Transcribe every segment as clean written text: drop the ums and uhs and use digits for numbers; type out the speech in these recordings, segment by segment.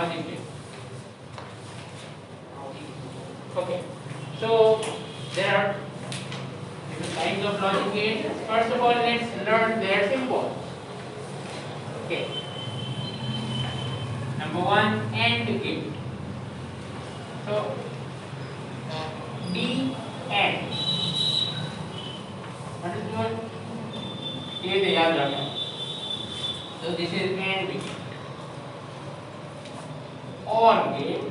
logic gate. Okay, so there are different kinds of logic gates. First of all, let's learn their symbols. Okay. Number one, AND gate. So D AND. Understood? ये तो याद रखना. So this is AND gate. OR gate.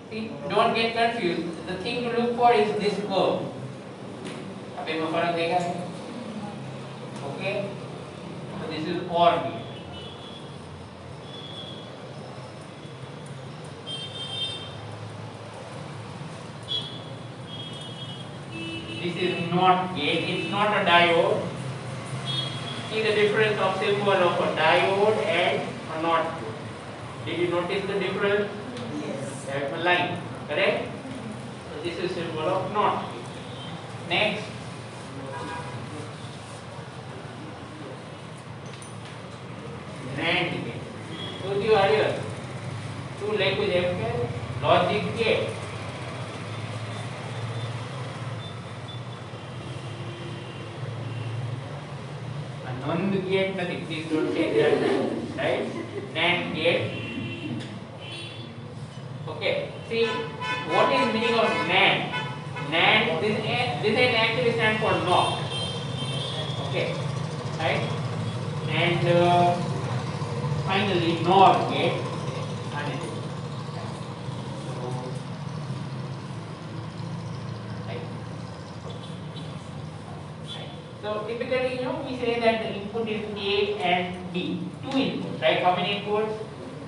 See, don't get confused. The thing to look for is this curve. अब इसमें फर्क देखा है? Okay. So this is OR gate. This is NOT gate. It's not a diode. See the difference of symbol of a diode and a NOT gate. Did you notice the difference? Yes. There's a line, correct? So this is symbol of NOT gate. Next, NAND gate. Told you earlier, two language have logic gate. NAND gate, nothing. Please don't say that. Right? NAND gate. Okay. See, what is meaning of NAND? NAND. This N actually stands for NOT. Okay. Right? And finally, NOR gate. So typically, we say that the input is A and B, two inputs, right? How many inputs?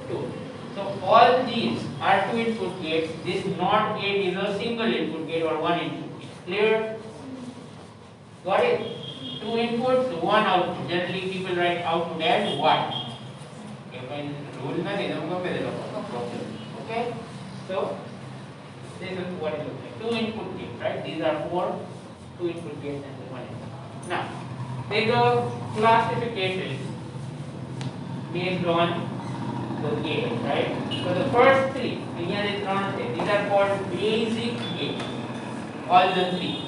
Two. So all these are two input gates. This NOT gate is a single input gate or one input gate. Clear? Got it? Two inputs, one output. Generally, people write output as one. Okay, rule okay? So this is what it looks like. Two input gates, right? These are four, two input gates and one input. Now, take a classification based on the gate, right? So the first three, these are called basic gates. All the three.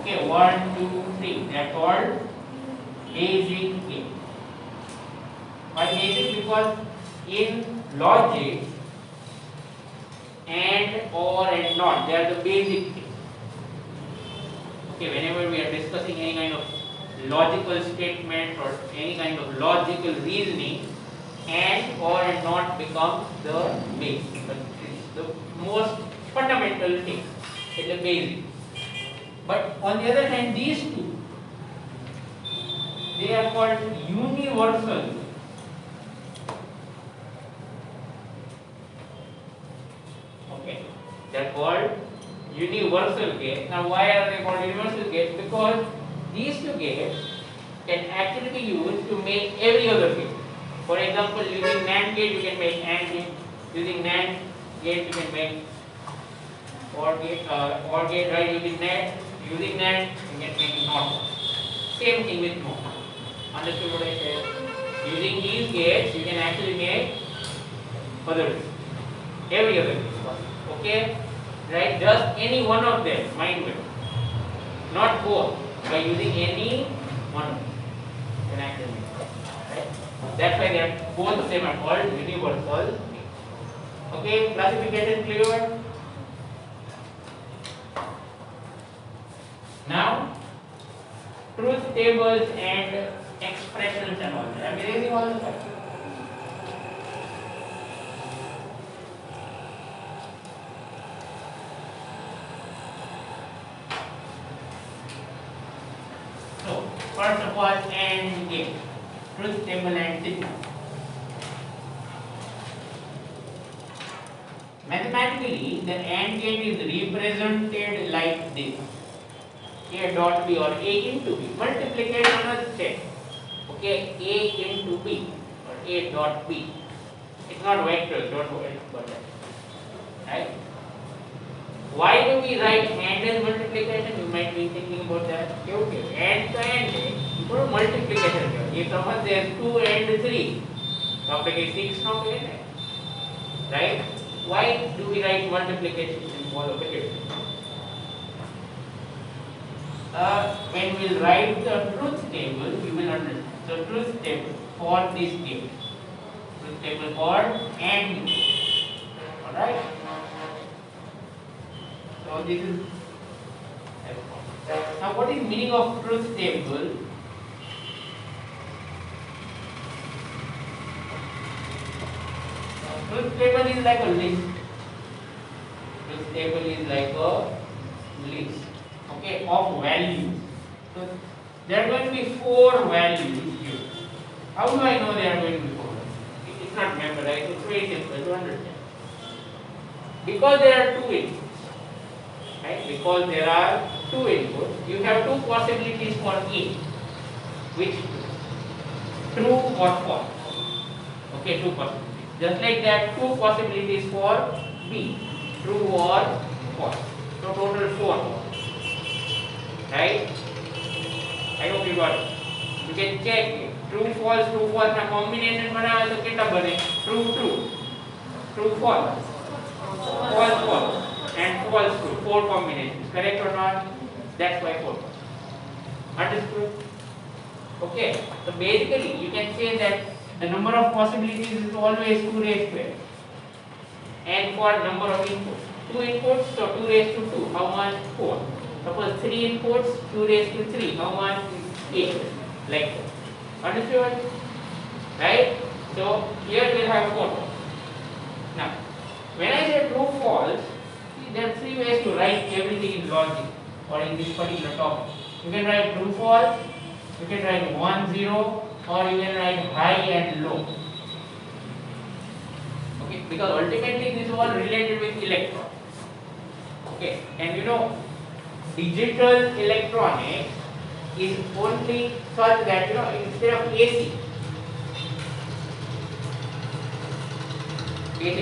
Okay, 1, 2, 3. They are called basic gates. Why basic? Because in logic, and, or, and not, they are the basic gates. Okay, whenever we are discussing any kind of logical statement or any kind of logical reasoning, and or and not becomes the base. The most fundamental thing. It's the basic. But on the other hand, these two, they are called universal. Okay, they are called universal gates. Now, why are they called universal gates? Because these two gates can actually be used to make every other gate. For example, using NAND gate, you can make AND gate. Using NAND gate, you can make OR gate, right? Using NAND, you can make NOT. Same thing with NOT. Understood what I said? Using these gates, you can actually make other gates. Every other gate. Okay? Right? Just any one of them, mind you. Not both. By using any one of them, you can actually make it. Right? That's why they are, both of them are called universal. Okay, classification clear? Now, truth tables and expressions and all that. I'm erasing all the stuff. So, first of all, AND gate, truth table and signal. Mathematically, the AND gate is represented like this. A dot B or A into B. Multiplication is check. Okay, A into B or A dot B. It's not vectors, don't worry about that. Right? Why do we write AND AND is multiplication, you might be thinking about that. Okay, AND तो AND है, इनको multiplication करो. ये समझ दे 2 and 3, तो आप के 6 ना करें ना, right? Why do we write multiplication in all of it? When we write the truth table, you will understand. So truth table for this table, truth table for AND. All right. So this is. Now, what is meaning of truth table? Truth table is like a list. Truth table is like a list, okay, of values. So there are going to be 4 values here. How do I know there are going to be 4? It's not memorized. It's very simple to understand. Because there are 2 inputs, right? Because there are 2 inputs, you have 2 possibilities for A, which true or false. Okay, 2 possibilities. Just like that, 2 possibilities for B, true or false. So total 4, right? I hope you got it. You can check it. True false ना combination बनाओ तो कितना बने? True false, false false, and false true. 4 combinations. Correct or not? That's why 4. Understood? Okay. So basically, you can say that the number of possibilities is always 2 raised to n. And for number of inputs, 2 inputs, so 2 raised to 2. How much? 4. Suppose 3 inputs, 2 raised to 3. How much? 8. Like that. Understood? Right? So here we'll have 4. Now, when I say true false, see, there are 3 ways to write everything in logic or in this particular topic. You can write true false, you can write 1 0, or you can write high and low. Okay, because ultimately this is all related with electrons. Okay, and you know, digital electronics is only such that, you know, instead of AC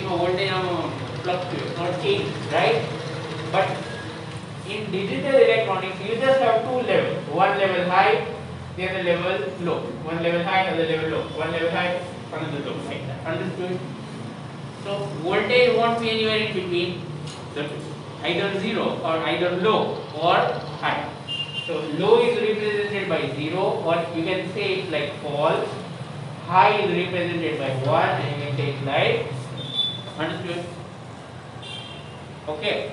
voltage fluctuates, not change, right? But in digital electronics, you just have 2 levels, one level high, the other level low, one level high, other level low, one level high, another low, like that. Understood? So voltage won't be anywhere in between the two, either 0 or either low or high. So low is represented by 0, or you can say it like false. High is represented by 1, and you can say it like. Understood? Okay.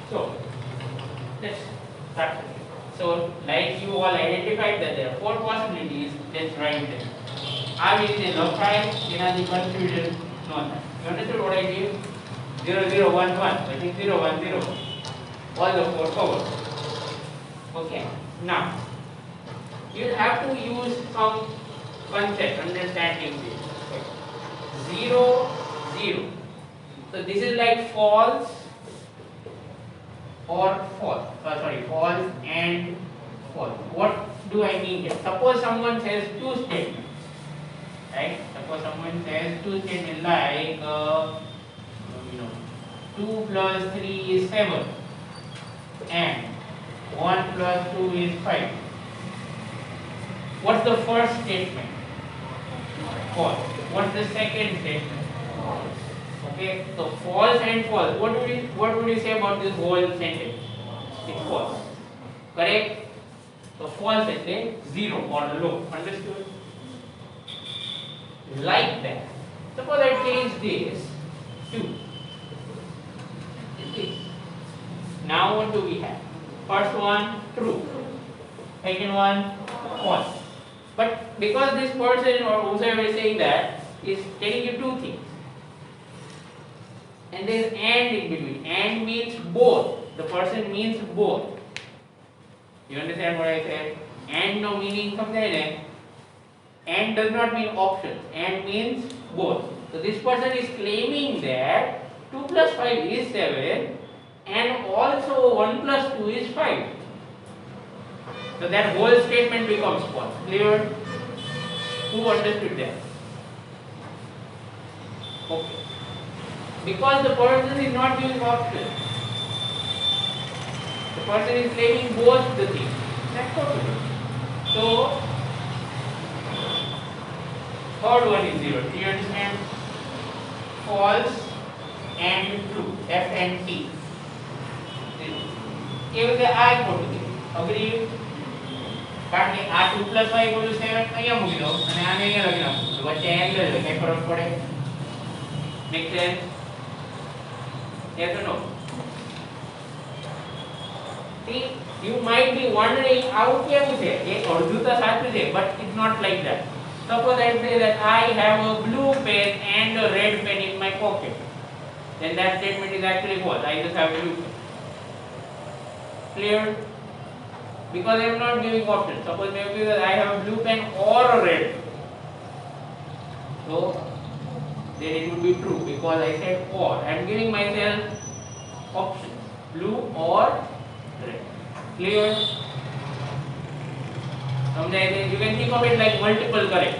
So let's start. So like you all identified that there are 4 possibilities, let's write them. I will say no price, the confusion, no. You understood what I did? 0 0 1 1, I think 0 1 0. All the 4 covered. Okay. Now you have to use some concept, understanding this. 0 0. So this is like false or false. False and false. What do I mean here? Suppose someone says 2 statements, right? Suppose someone says 2 statements like 2 plus 3 is 7 and 1 plus 2 is 5. What's the first statement? False. What's the second statement? False. Okay, so false and false. What would you say about this whole sentence? It's false. Correct? So false is say 0 or low. Understood? Like that. Suppose I change this to this. Now what do we have? First one true. Second one false. But because this person or whoever is saying that is telling you 2 things, and there is and in between. And means both. The person means both. You understand what I said? And no meaning from there. And does not mean options. And means both. So this person is claiming that 2 plus 5 is 7 and also 1 plus 2 is 5. So that whole statement becomes false. Clear? Who understood that? Okay. Because the person is not using options. The person is claiming both the things. That's okay. So third one is 0. Do you understand? False and true. F and T. એ વખતે આ ખોટું છે. Agree કારણ કે આ 2 + 5 = 7 અહીંયા મૂકી દો અને આને અહીંયા લખી નાખો. વચ્ચે એંગલ છે કઈ ફરક પડે? Make sense? Yes or no? See, you might be wondering આવું કેવું છે? એ અડધું તો સાચું છે, but it's not like that. Suppose I say that I have a blue pen and a red pen in my pocket. Then that statement is actually false. I just have a blue pen. Clear? Because I am not giving options. Suppose maybe that I have a blue pen or a red. So then it would be true because I said or. I am giving myself options: blue or red. Clear? You can think of it like multiple correct.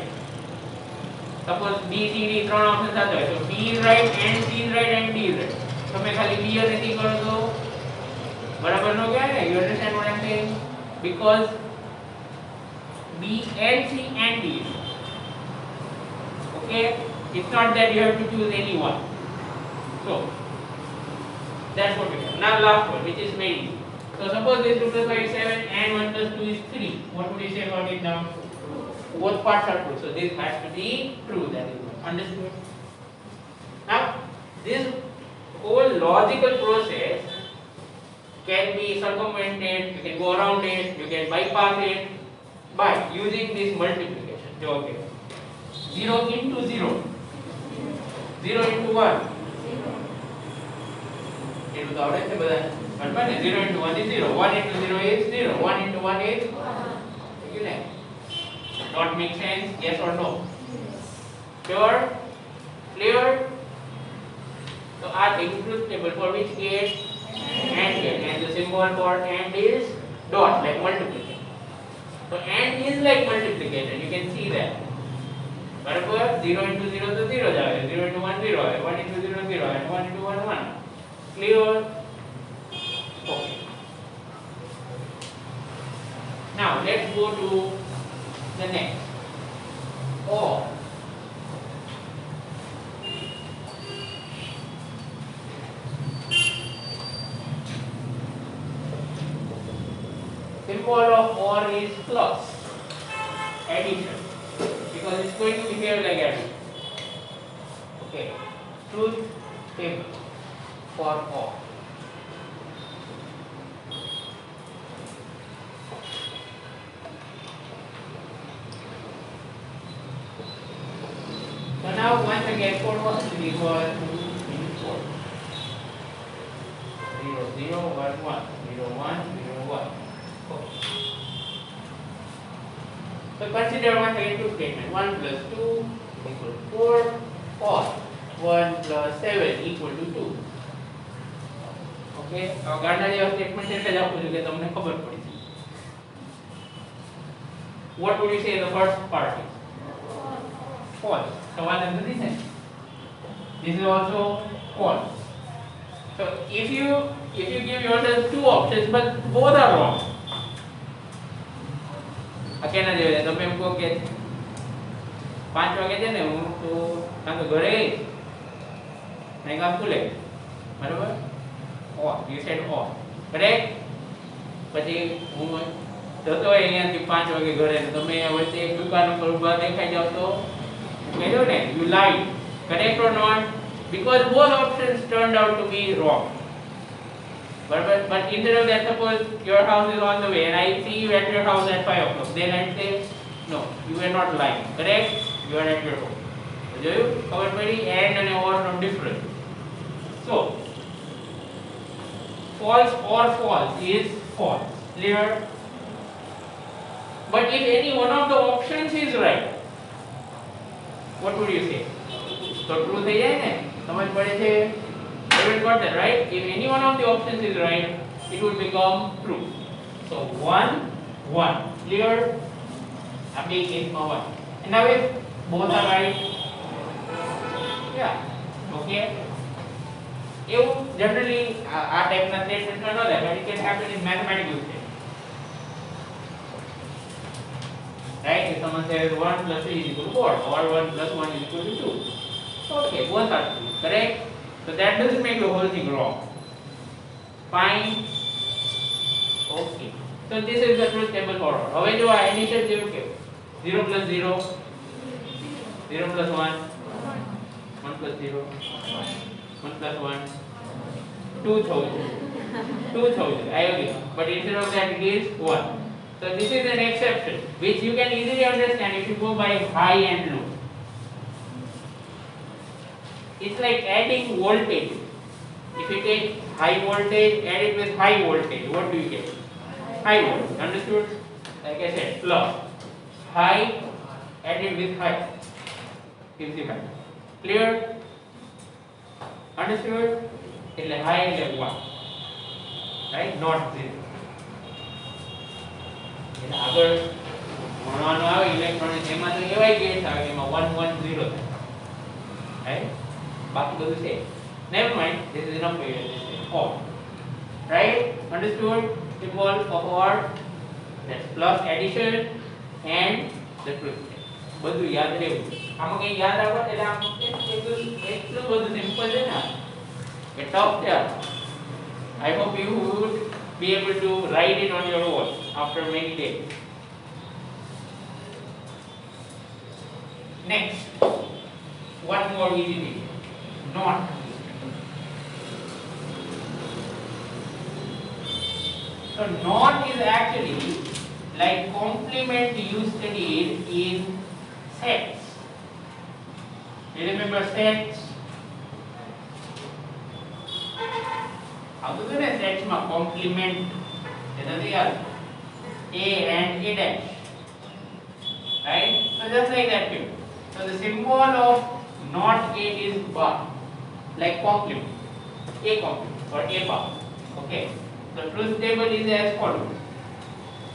Suppose B, C, D ત્રણ options હતા હોય, so B is right and C is right and D is right. તમે ખાલી B અને C કરો તો બરાબર નો કહેવાય ને? You understand what I am saying? Because B and C and D is right. Okay? It's not that you have to choose any one. So that's what we have. Now last one, which is very easy. So suppose this 2 + 5 is 7 and 1 + 2 is 3. What would you say about it now? Both parts are true. So this has to be true. That is understood. Now this whole logical process can be circumvented. You can go around it. You can bypass it by using this multiplication. So okay. 0 into 0. 0 into 1. It was already the button. 0 into 1 is 0. 1 into 0 is 0. 1 into 1 is 1. Not make sense? Yes or no? Sure? Clear? So our truth table for which gate? AND gate. And the symbol for AND is dot, like multiplication. So AND is like multiplication. You can see that. बराबर 0 into 0 तो 0 जाएगा, 0 into 1 0 है, 1 into 0 0 है, 1 into 1 1. Clear? Okay. Now let's go to the next. Or. Symbol of or is plus, addition. Because it's going to behave like addition. Okay. Truth table for or. So now once again for what to be equal to 4. 0 0 1 1 0 1 0 1. Okay. So consider once again two statements. 1 plus 2 equal to 4 or 1 plus 7 equal to 2. Okay. Now ગાંડા જેવા statement એટલે જ આપું છું કે તમને ખબર પડી જાય. What would you say the first part is? False. સવાલ નથી ને? This is also false. So if you give yourself two options but both are wrong. કેના જેવું તમે એમ કહો કે 5 વાગે છે ને હું તો કાં તો ઘરે નહીં કામ ખુલે બરાબર or you said or correct પછી હું જતો હોય અહીંયાથી 5 વાગે ઘરે ને તમે વચ્ચે એક દુકાન ઉપર ઊભા દેખાઈ જાવ તો કહ્યું ને you lied, correct or not? Because both options turned out to be wrong. But instead of that, suppose your house is on the way and I see you at your house at 5 o'clock. Then I say, no, you were not lying. Correct? You are at your home. So you covered very and or are different. So false or false is false. Clear? But if any one of the options is right, what would you say? So true થઈ જાય ને? સમજ પડે છે? Everyone got that, right? If any one of the options is right, it will become true. So 1 1. Clear? Abhi case ma 1. And now if both are right, yeah, okay. એવું generally આ ટાઈપના સ્ટેટમેન્ટમાં ન થાય, but it can happen in mathematical statements. Right? If someone says 1 plus 3 is equal to 4 or 1 plus 1 is equal to 2. Okay, both are true, correct? So that doesn't make the whole thing wrong. Fine. Okay. So this is the truth table for all. હવે જો આ initial જેવું કે 0 plus 0, 0 plus 1, 1 plus 0, 1 plus 1, 2 થવું જોઈએ. 2 થવું જોઈએ. I agree. But instead of that it is 1. So this is an exception which you can easily understand if you go by high and low. It's like adding voltage. If you take high voltage, add it with high voltage, what do you get? High voltage. Understood? Like I said, plus high added with high gives you high. Clear? Understood? એટલે high એટલે 1. Right? Not 0. એટલે આગળ ભણવાનું આવે electronics એમાં તો એવાય gates આવે એમાં 1 1 0 થાય. Right? બાકી બધું છે. Never mind, this is enough for you. This is all. Right? Understood? Symbol of or that's plus addition and the truth. બધું યાદ રહેવું. આમાં કઈ યાદ રાખો એટલે આમ એટલું બધું સિમ્પલ છે ને કે ટફ છે. I hope you would be able to write it on your own after many days. Next, one more easy thing. Not. So not is actually like complement you studied in sets. You remember sets? How to do that? Sets ma complement. A and A dash. Right? So just like that too. So the symbol of not A is bar. Like complement. A complement or A bar. Okay. The truth table is as follows.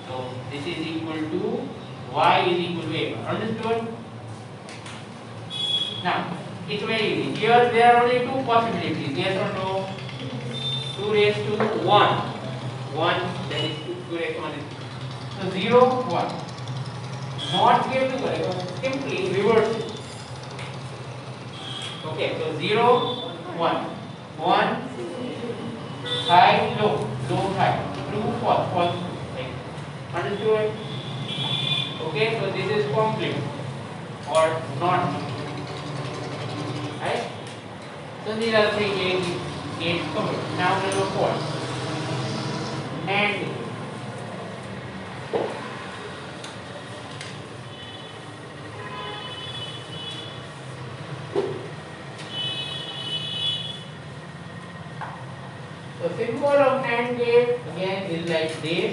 So this is equal to y is equal to a. Understood? Now it's very easy. Here there are only two possibilities. Yes or no? 2 raised to 1. 1 that is 2 raised to 1 is. So 0 1. Not here to correct. Simply reverse it. Okay. So 0 1. 1 high low. Low high, true false, false true. Understood? Okay, so this is complement or not. Right? So these are three gates covered. Now number 4. And the symbol of NAND gate again is like this.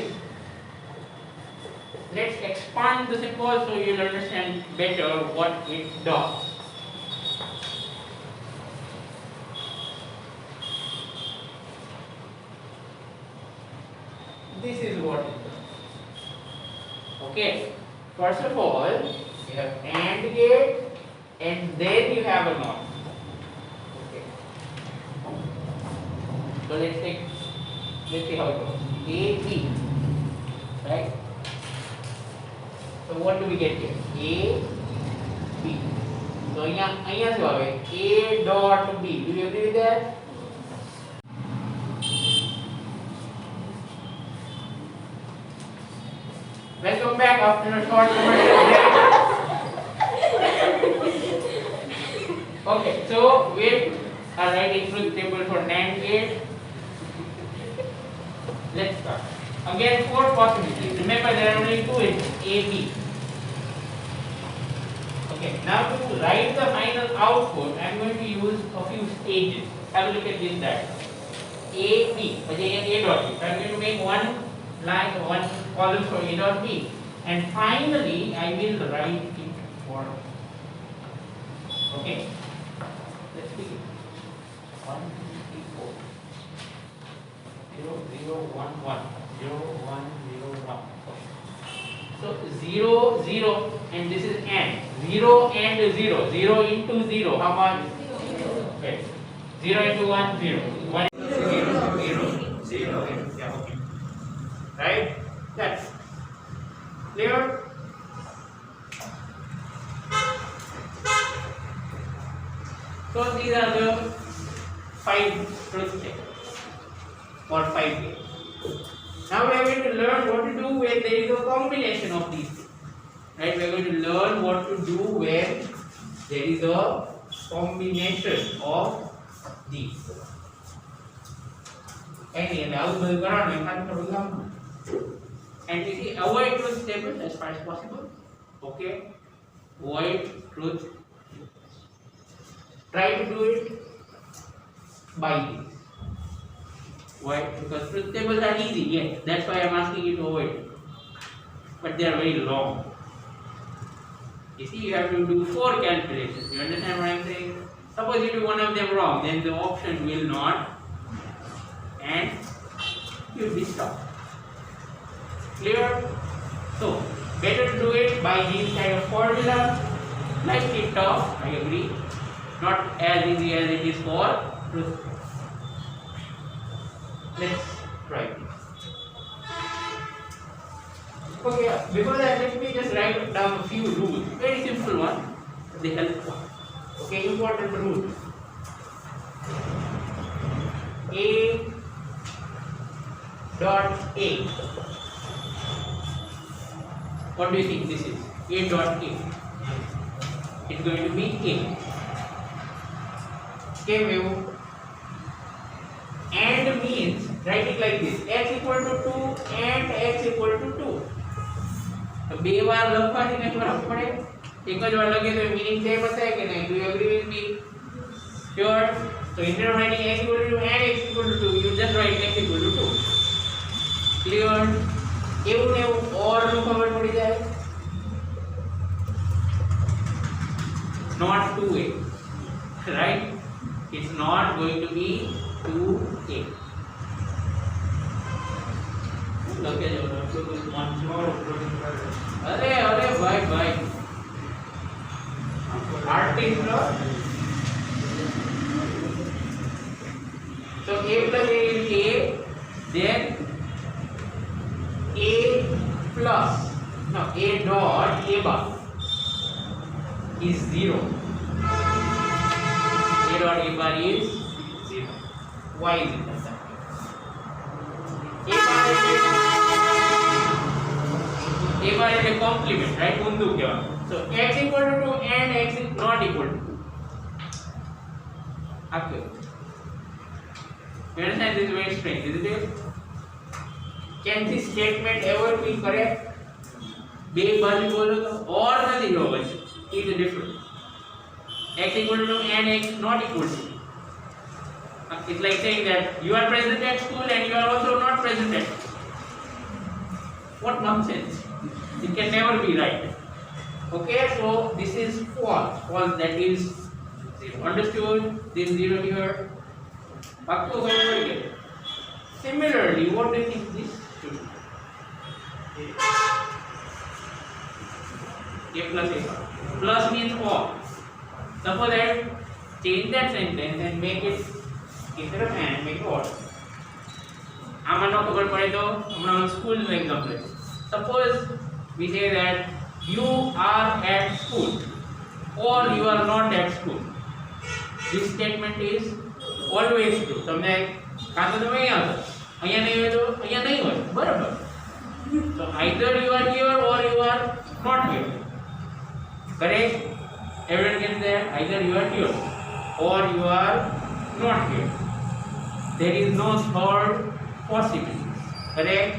Let's expand the symbol so you'll understand better what it does. This is what it does. Okay. First of all, you have AND gate and then you have a NOT. So let's see how it goes. A, B, right? So what do we get here? A, B. So અહીંયા શું આવે? A dot B. Do you agree with that? Welcome back after a short commercial break. Okay, so we are writing truth table for NAND gate. Let's start. Again, 4 possibilities. Remember, there are only 2 inputs, A, B. Okay, now to write the final output, I am going to use a few stages. Have a look at this diagram. A, B. A dot B. So I am going to make one line, one column for A dot B. And finally, I will write it for. Okay. Let's begin. 1, 2, 3, 4. 0, 0, 1, 1. 0, 1, 0, 1. Okay. So 0, 0, and this is AND. 0 and 0. 0 into 0. How much? 0. Okay. 0 into 1, 0. 1 into 0, 0, 0. Yeah, okay. Right? That's clear? So these are the 5 truth tables or 5 games. Now we are going to learn what to do when there is a combination of these things. Right? We are going to learn what to do when there is a combination of these. And we see avoid truth table as far as possible. Okay? Avoid truth. Try to do it by these. Why? Because truth tables are easy, yes. That's why I am asking you to avoid it. But they are very long. You see, you have to do 4 calculations. You understand what I am saying? Suppose you do one of them wrong, then the option will not, and you will be stopped. Clear? So, better to do it by these kind of formula. Slightly tough, I agree. Not as easy as it is for truth. Let's try this. Okay, before that, let me just write down a few rules. Very simple one, but they help one. Okay, important rule. A dot A. What do you think this is? A dot A. It's going to be A. Okay, Mew. And means, write it like this, x equal to 2 and x equal to 2. तो बे बार लखवाથી કઈ ફરક પડે એક જ વાર લખે તો meaning same હશે કે નહીં do you agree with me sure so instead of writing x equal to 2 and x equal to 2 you just write x equal to 2 clear એવું ને એવું ઓર નું ખબર પડી જાય not 2a right it's not going to be 2a लगे जो अरे अरे भाई artist so a plus a is a then a plus no a dot a bar is 0 a dot a bar is 0 why is it like that a bar is a complement right undu kya so x equal to 2 and x is not equal to 2 okay you understand this is very strange isn't it can this statement ever be correct બે બાજુ બોલો તો or નથી હોવો is different x equal to 2 and x not equal to 2 it's like saying that you are present at school and you are also not present at school. What nonsense. It can never be right. Okay, so this is false. False, that is 0. Understood? This 0 here. Similarly, what do you think this should be? A plus A. Plus means or. Suppose that change that sentence and make it instead of and make it or. આમાં ન ખબર પડે તો હમણાં school નું example લે suppose we say that you are at school or you are not at school this statement is always true તમને કાં તો તમે અહીંયા નહીં હોય તો અહીંયા નહીં હોય બરાબર so either you are here or you are not here correct everyone gets there either you are here or you are not here there is no third possibility correct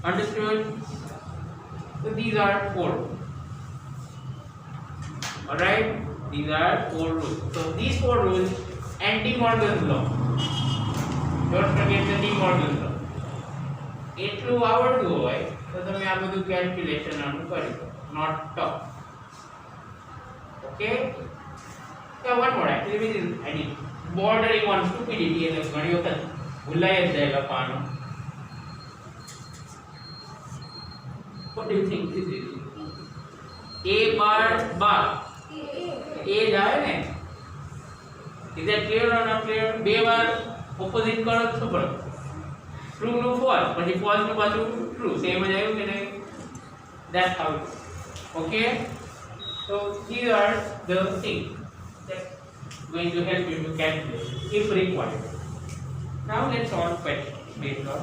understood so these are 4 all right these are 4 rules so these 4 rules anti-Morgan's law don't forget the anti-Morgan's law એટલું આવડતું હોય તો તમે આ બધું calculation આનું કરી દો not tough okay yeah one more actually which is I mean bordering on stupidity એટલે ઘણી વખત ભૂલાઈ જ જાય લખવાનું what do you think this is a bar bar એ જ આવે ને. Is that clear or not clear? બે વાર opposite કરો તો શું પડે? True નું false, પછી false નું પાછું true. Same જ આવ્યું કે નહીં? That's how it is. Okay? So these are the things that's going to help you to calculate if required. Now let's solve questions based on.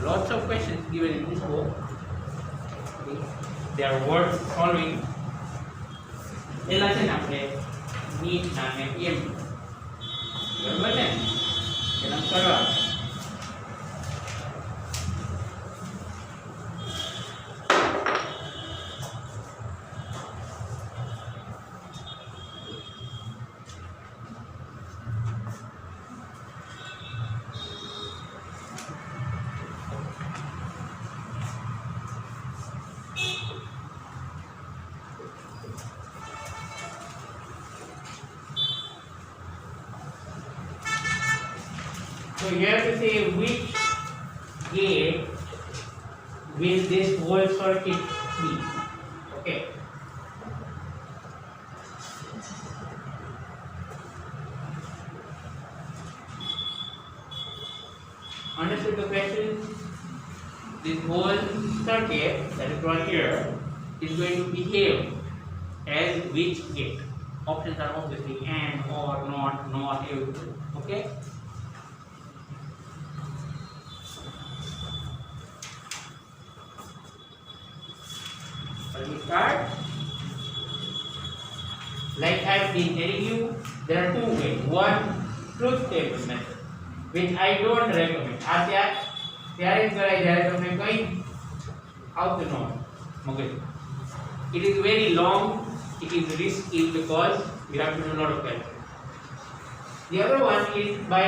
Lots of questions given in this book. They are worth solving. પહેલા છે ને આપણે NEET ના ને એમ બરાબર ને એના કરવા. So you have to say which gate will this whole circuit be. Okay. Understood the question? This whole circuit that is drawn here is going to behave as which gate? Options are obviously and, or, not, everything. Okay. We start. Like I have been telling you, there are two ways. One, truth table method, which I don't recommend. ત્યારે જ કરાય જ્યારે તમને કંઈ આવતું ન હોય મગજ. It is very long. It is risky because you have to do a lot of calculation. The other one is by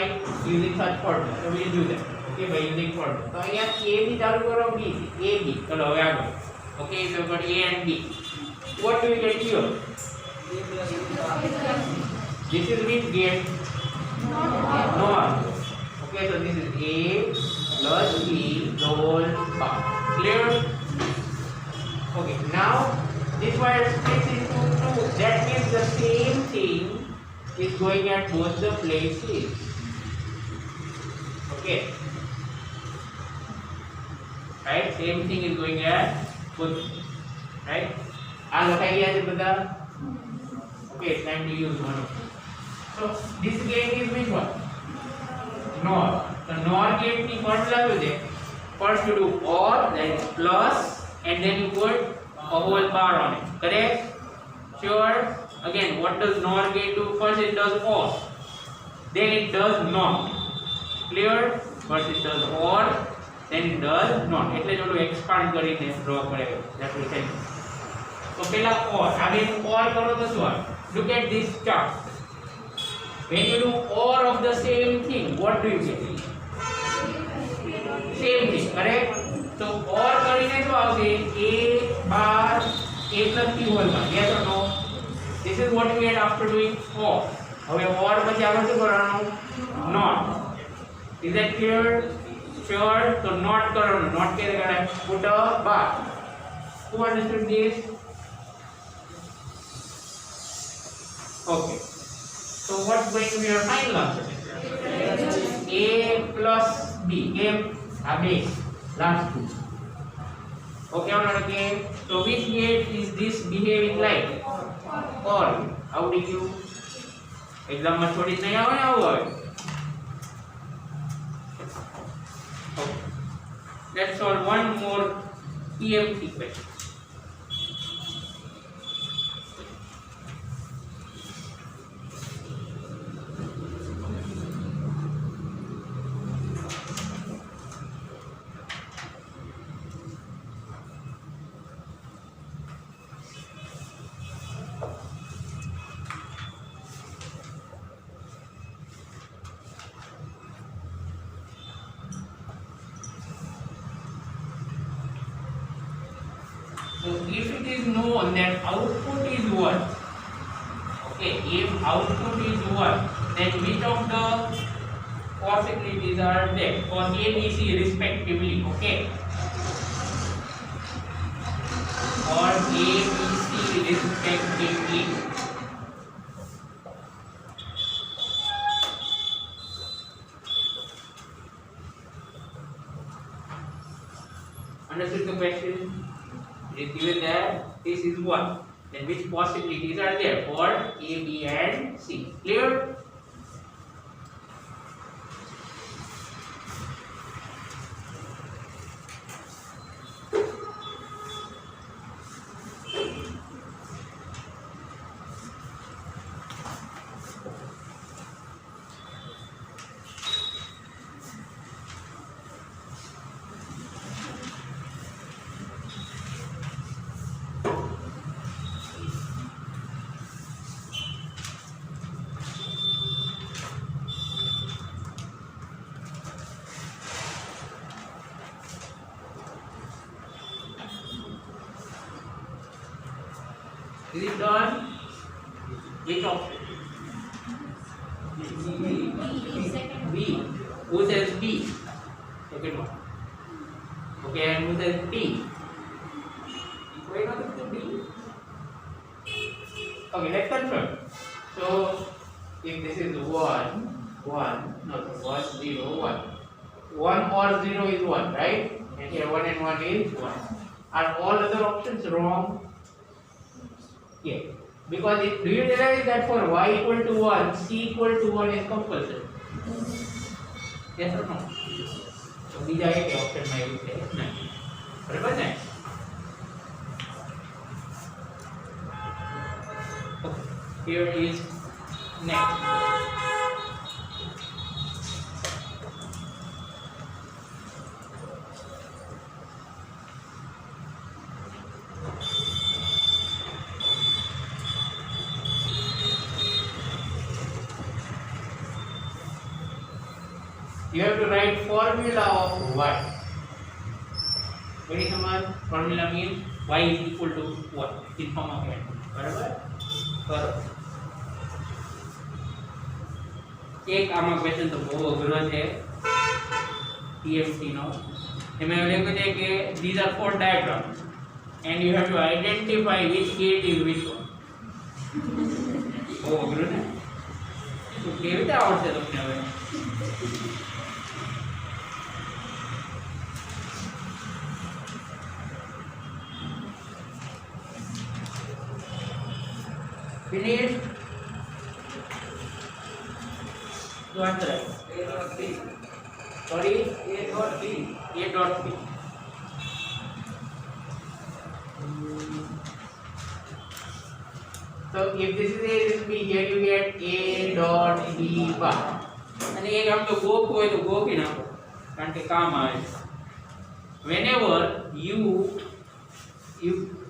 using such formula. So we will do that. Okay, by using formula. તો અહીંયા A થી ચાલુ કરો, B થી A B. ચલો હવે આગળ. Okay, so got A and B. What do we get here? This is which gate? NOR. Okay, so this is A plus B the whole part. Clear? Okay, now this wire splits into two. That means the same thing is going at both the places. Okay. Right? Same thing is going at both. Right? આ લખાઈ ગયા છે બધા. Okay, it's time to use one of them. So this gate is which one? NOR. The NOR gate ની formula શું છે? First you do OR, then plus, and then you put a whole bar on it. Correct? Sure? Again, what does NOR gate do? First it does OR, then it does NOT. Clear? First it does OR, then it does NOT. એટલે જ ઓલું expand કરીને draw કરેલું. That will help. So પહેલા OR. આ બેનું OR કરો તો શું આવે? Look at this chart. When you do OR of the same thing, what do you get? Same thing, correct? So OR કરીને શું આવશે? A bar A plus Q whole bar. Yes or no? This is what we had after doing OR. હવે OR પછી આગળ શું કરવાનું? NOT. Is that clear? Sure. So NOT કરવાનું. NOT કે કરાય? Put a bar. Who understood this? Okay. So what's going to be your final answer? A plus B. A base. Last two. Okay or not okay? So which gate is this behaving like? Or how did you exam માં છોડી નહીં આવે ને આવું આવે? Okay. Let's solve one more EMT question. is known that output is 1, okay, if output is 1, then which of the possibilities are there for A, B, C respectively, okay? For A, B, C respectively. Understood the question? It is given that this is 1. Then which possibilities are there for A, B and C? Clear? Is it done? Which option? B. Who says B? Second one. Okay, and who says B? Why not the B? Okay, let's confirm. So, if this is 1 or 0 is 1, right? And here 1 and 1 is 1. Are all other options wrong? Yeah, because do you realize that for y equal to 1, c equal to 1 is compulsory? Yes or no? So these are the options I would say. Barabar ne? Okay. Here is next. You have to write formula of y. Very common formula means y is equal to what? In form of n. बराबर? करो. एक आमा question तो बहुत अघरो है. TMT नो. एमे लेको છે કે these are 4 diagrams and you have to identify which gate is which one. बहुत अघरो ने. तो કેવી રીતે આવડશે તમને હવે? Finished? So answer A dot B. Sorry, A dot B. A dot B. So if this is A, this is B. Here you get A dot B bar. And एक हम तो गो कोई तो गो की ना हो, कारण के काम आए. Whenever you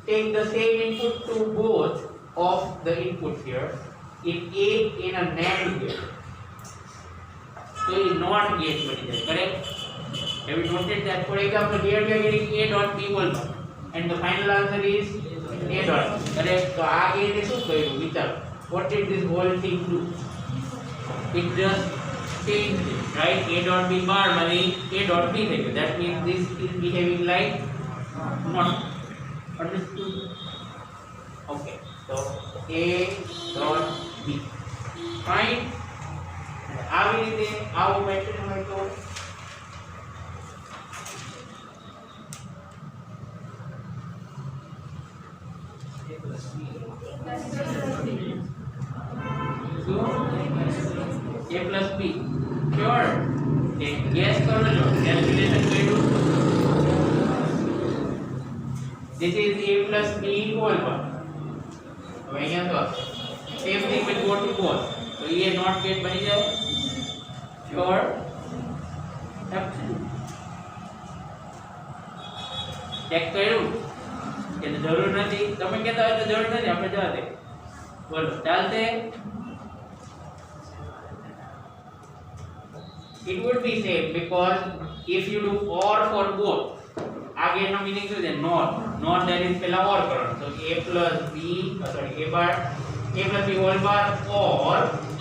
take the same input to both of the inputs here in a NAND gate, so it is not gate bani, correct? Have you noted that? For example, here we are getting A dot B whole bar, and the final answer is A dot B, correct? So આ ગેટે શું કર્યું વિચારો, what did this whole thing do? It just changed it, right? A dot B bar means A dot B થઈ ગયું. That means this is behaving like not. Understood? Okay. So A dot B. Fine. આવી રીતે આવું pattern હોય તો so A plus B. Sure. Guess કરો છો. Calculation કર્યું. This is A plus B whole bar. तो અહીંયા તો same thing will go to both. तो ये not gate बनी जाए. Sure. Absolute. चेक કર્યું કે જરૂર નથી. તમે કહેતા હોય તો જરૂર નથી, આપણે જવા દે. બોલો ચાલશે? It would be same because if you do OR for both, આ ગેટનો મીનિંગ શું છે? NOR. not that is પહેલા or કરવાનો. So a plus b sorry a bar a plus b whole bar or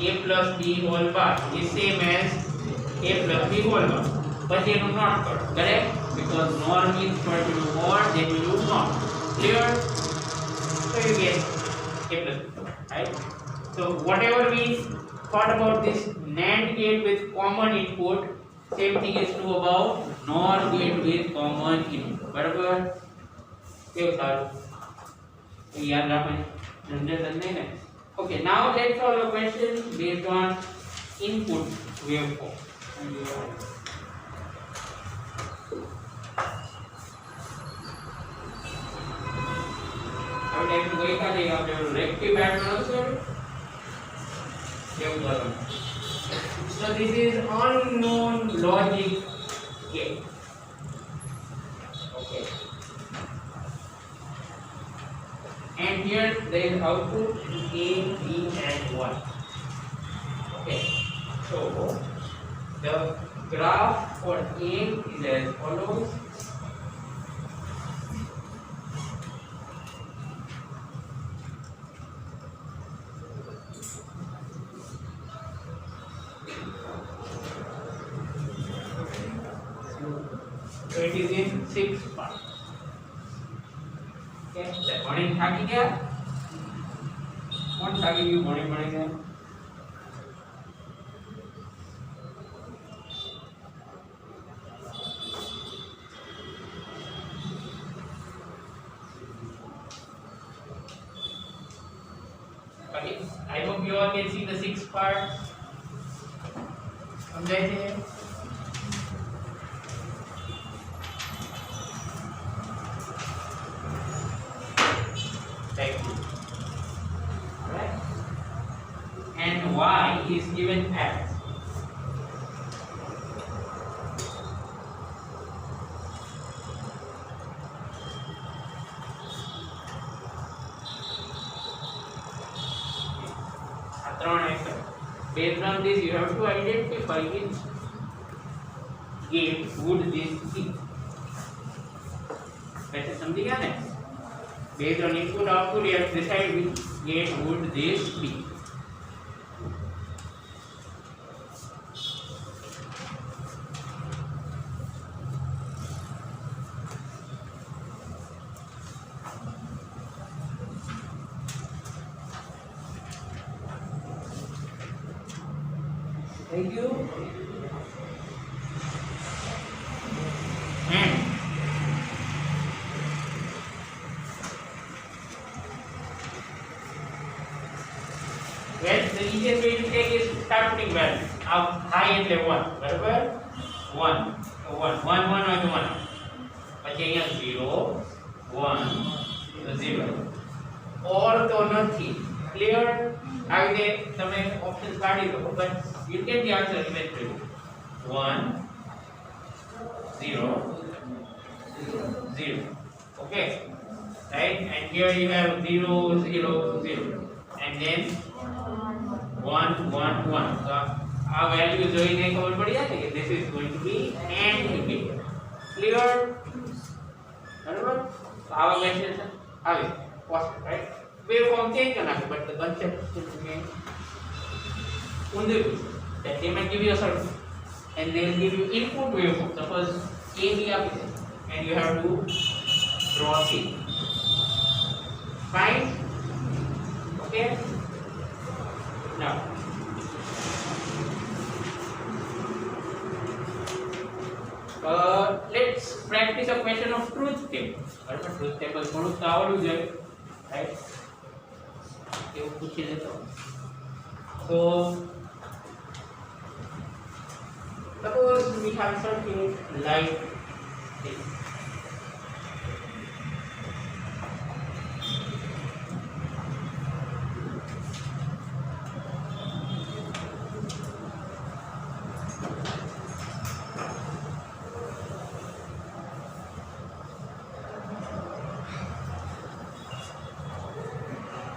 a plus b whole bar is same as a plus b whole bar. પછી એનું not કરો. Correct? Because nor means for to do more then you do not. Clear? So you get a plus b. Right? So whatever we thought about this NAND gate with common input, same thing is true about NOR gate with common input. બરાબર? કેવું સારું? તો યાદ રાખવાની ઝંઝટ નહીં ને? Okay, now let's solve a question based on input waveform. હવે એક ગઈકાલે આપણે રેક્ટિફાયર નહોતું કેવું કરવાનું? So this is unknown logic gate. Okay. And here there is output A, B and 1. Okay. So the graph for A is as follows. So it is in 6 parts. Okay, the morning થાકી ગયા? કોણ થાકી ગયું morning ને? Okay, I hope you all can see the 6 parts. સમજાય છે? Thank you. Right? And y is given as based on this you have to identify which gate would this be. वैसे समझ गया ना? Based on input output you have to decide which gate would this be. Thank you. And well, the easiest way to take is start putting values. High એટલે 1, બરાબર? 1 1 1 હોય તો 1. પછી અહીંયા 0 1 તો 0. or તો નથી. Clear? આવી રીતે તમે ઓપ્શન કાઢી દો, but you get the answer eventually. 1 0 0. Okay? Right? And here you have 0 0 0. And then 1 1 1. So our value જોઈને ખબર પડી જાય કે this is going to be AND gate. Clear? બરાબર? આવા મેસેજ આવે possible, right? Waveform change can happen, but the concept still remains. That they might give you a circle and they will give you input waveform. Suppose A B up and you have to draw C. Fine? Okay? Now let's practice a question of truth table. Truth table થોડું તો આવડવું જોઈએ, right? એવું પૂછી લેતો. So suppose we have circuit like this.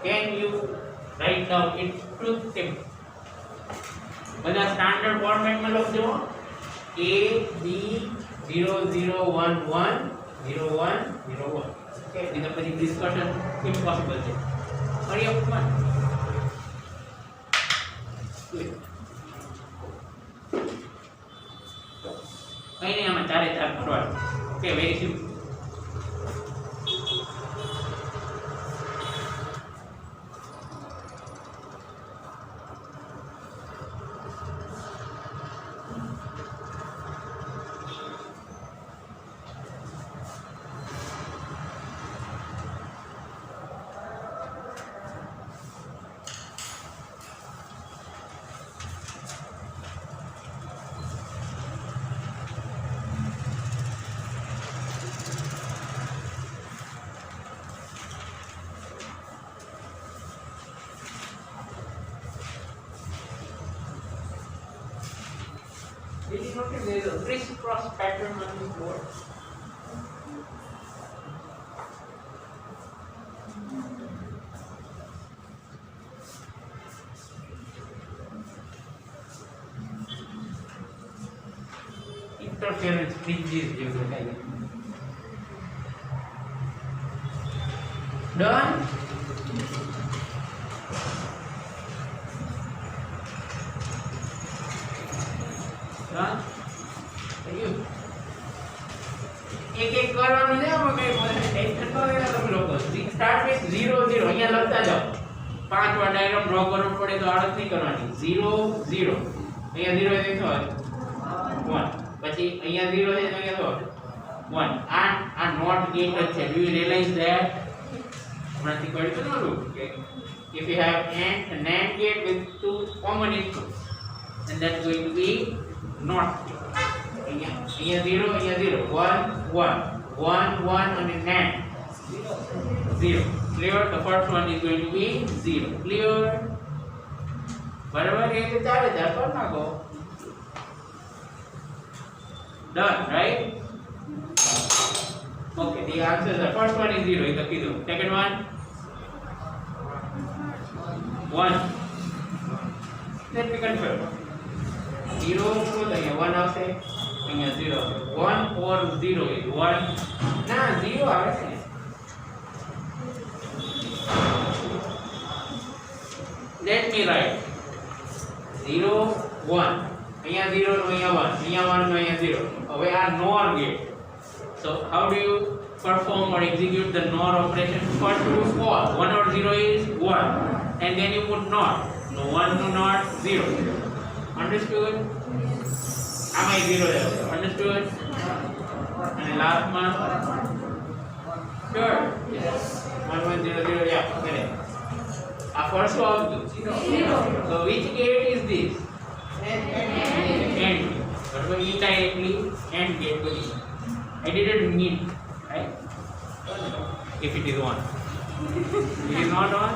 Can you write down its truth table? બધા standard ફોર્મેટમાં લખજો. A B 0 0 1 1 0 1 0 1. Okay, in the પછી discussion impossible છે. Hurry up, come on. Do it. કઈ નહીં આમાં ચારે ચાર કરવાનું. Okay, very simple. Did you notice there is a crisscross pattern on this board? Interference fringes જેવું થાય. Done? Done? Thank you. એક કરવાનું છે આમાં કઈ ટેન્શન ન લેતા તમે લોકો. સ્ટાર્ટ વિથ 0 0 અહીંયા લખતા જાઓ. 5 વાર ડાયગ્રામ ડ્રો કરવો પડે તો આળસ નહીં કરવાની. 0 0 અહીંયા 0 છે તો 1 પછી અહીંયા 0 છે તો અહીંયા તો 1 આ નોટ ગેટ જ છે. Do you realize that? હમણાંથી કર્યું તો નહોતું કે if you have a NAND gate with two common inputs then that's going to be not અહીંયા 0 અહીંયા 0 1 1 1 1 અને NAND 0 clear. The first one is going to be 0 clear. બરાબર એ તો ચાલે ચાલ કર નાખો. Done, right? Okay, the answer, the first one is 0 in the kiddo. Second one 1. Let me confirm. 0 तो यहाँ 1 આવશે અહીંયા 0 1 or 0 is 1 ના 0 આવે છે. Let me write 0 1 અહીંયા 0 નો અહીંયા 1 અહીંયા 1 નો અહીંયા 0. હવે આ NOR gate. So how do you perform or execute the NOR operation? First you put false. 1 or 0 is 1 and then you put NOT. No 1 to NOT 0. Understood? Am I 0 there? Understood? And the last one? Sure? Yes. 1 1 0 0, yeah, correct. Our first one 0. So which gate is this? AND. But we indirectly AND gate position. I didn't mean, right? If it is on. It is not on?